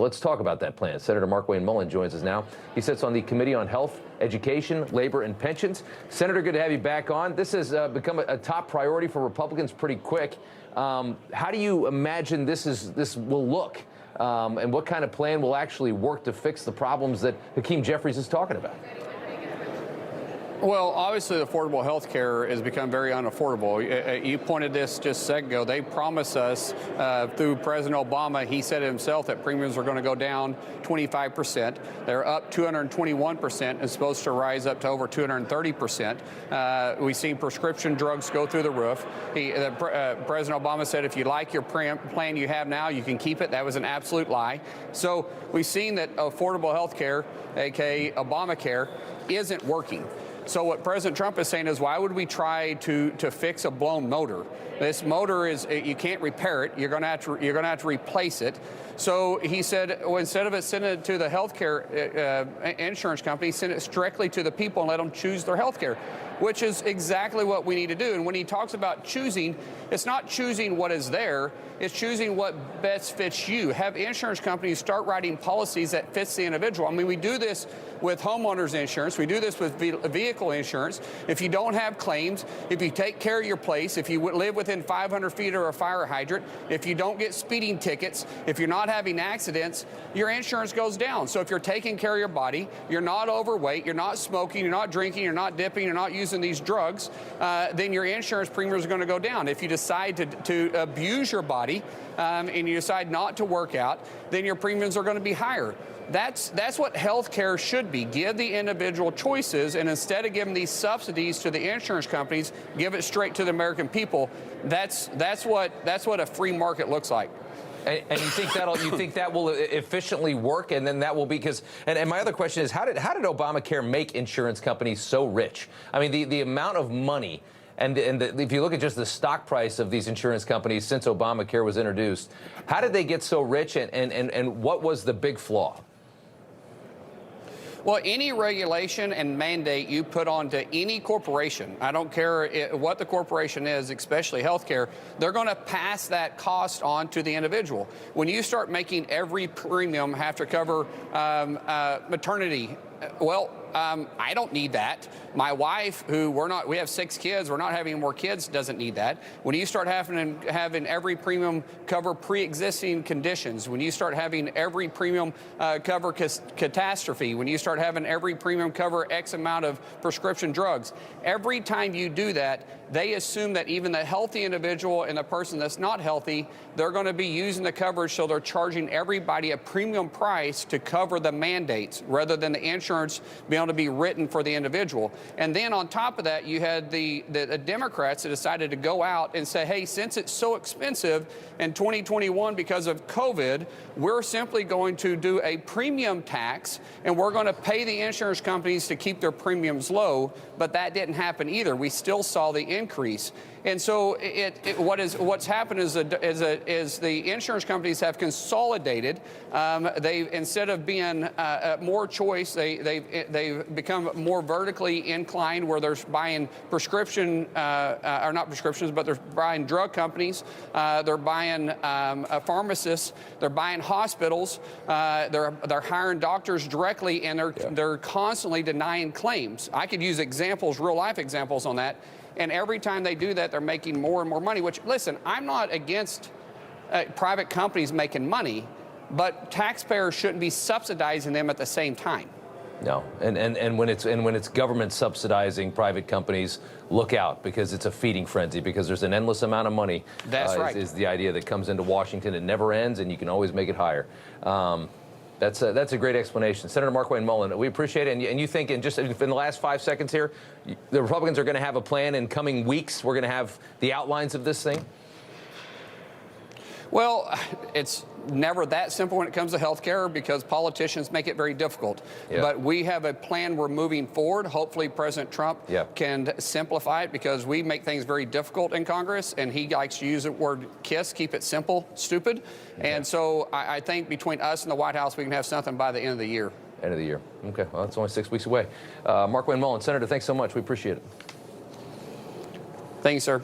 Let's talk about that plan. Senator Markwayne Mullin joins us now. He sits on the Committee on Health, Education, Labor, and Pensions. Senator, good to have you back on. This has become a top priority for Republicans pretty quick. How do you imagine this will look? And what kind of plan will actually work to fix the problems that Hakeem Jeffries is talking about? Well, obviously, affordable health care has become very unaffordable. You pointed this just a second ago. They promised us through President Obama, he said himself that premiums are going to go down 25%. They're up 221% and supposed to rise up to over 230%. We've seen prescription drugs go through the roof. President Obama said if you like your plan you have now, you can keep it. That was an absolute lie. So we've seen that affordable health care, aka Obamacare, isn't working. So what President Trump is saying is, why would we try to fix a blown motor? This motor is, you can't repair it. You're going to have to replace it. So he said, well, instead of it sending it to the healthcare insurance company, send it directly to the people and let them choose their health care, which is exactly what we need to do. And when he talks about choosing, it's not choosing what is there, it's choosing what best fits you. Have insurance companies start writing policies that fits the individual. I mean, we do this with homeowners insurance, we do this with vehicle insurance. If you don't have claims, if you take care of your place, if you live within 500 feet of a fire hydrant, if you don't get speeding tickets, if you're not having accidents, your insurance goes down. So if you're taking care of your body, you're not overweight, you're not smoking, you're not drinking, you're not dipping, you're not using these drugs, then your insurance premiums are going to go down. If you decide to abuse your body and you decide not to work out, then your premiums are going to be higher. That's what health care should be. Give the individual choices, and instead of giving these subsidies to the insurance companies, give it straight to the American people. That's what a free market looks like. And you think that will efficiently work, and then that will be because. And my other question is, how did Obamacare make insurance companies so rich? I mean, the amount of money. And if you look at just the stock price of these insurance companies since Obamacare was introduced, how did they get so rich, and what was the big flaw? Well, any regulation and mandate you put onto any corporation, I don't care what the corporation is, especially healthcare, they're going to pass that cost on to the individual. When you start making every premium have to cover maternity, well, I don't need that. My wife, we have 6 kids, we're not having more kids, doesn't need that. When you start having every premium cover pre-existing conditions, when you start having every premium cover catastrophe, when you start having every premium cover X amount of prescription drugs, every time you do that, they assume that even the healthy individual and the person that's not healthy, they're going to be using the coverage, so they're charging everybody a premium price to cover the mandates rather than the insurance being able to be written for the individual. And then on top of that, you had the Democrats that decided to go out and say, hey, since it's so expensive in 2021 because of COVID, we're simply going to do a premium tax, and we're going to pay the insurance companies to keep their premiums low. But that didn't happen either. We still saw the increase. And so what's happened is the insurance companies have consolidated. Instead of being more choice, they've become more vertically inclined, where they're buying prescription, or not prescriptions, but they're buying drug companies, they're buying pharmacists, they're buying hospitals, they're hiring doctors directly, and they're constantly denying claims. I could use examples, real life examples on that. And every time they do that, they're making more and more money, which, listen, I'm not against private companies making money, but taxpayers shouldn't be subsidizing them at the same time. No, and when it's government subsidizing private companies, look out, because it's a feeding frenzy, because there's an endless amount of money. That's right. Is the idea that comes into Washington. It never ends, and you can always make it higher. That's a great explanation. Senator Markwayne Mullin, we appreciate it. And you think in the last 5 seconds here, the Republicans are going to have a plan in coming weeks? We're going to have the outlines of this thing? Well, it's never that simple when it comes to health care, because politicians make it very difficult. Yeah. But we have a plan we're moving forward. Hopefully President Trump can simplify it, because we make things very difficult in Congress, and he likes to use the word KISS, keep it simple, stupid. And so I think between us and the White House, we can have something by the end of the year. End of the year. Okay, well, that's only 6 weeks away. Markwayne Mullin, Senator, thanks so much. We appreciate it. Thank you, sir.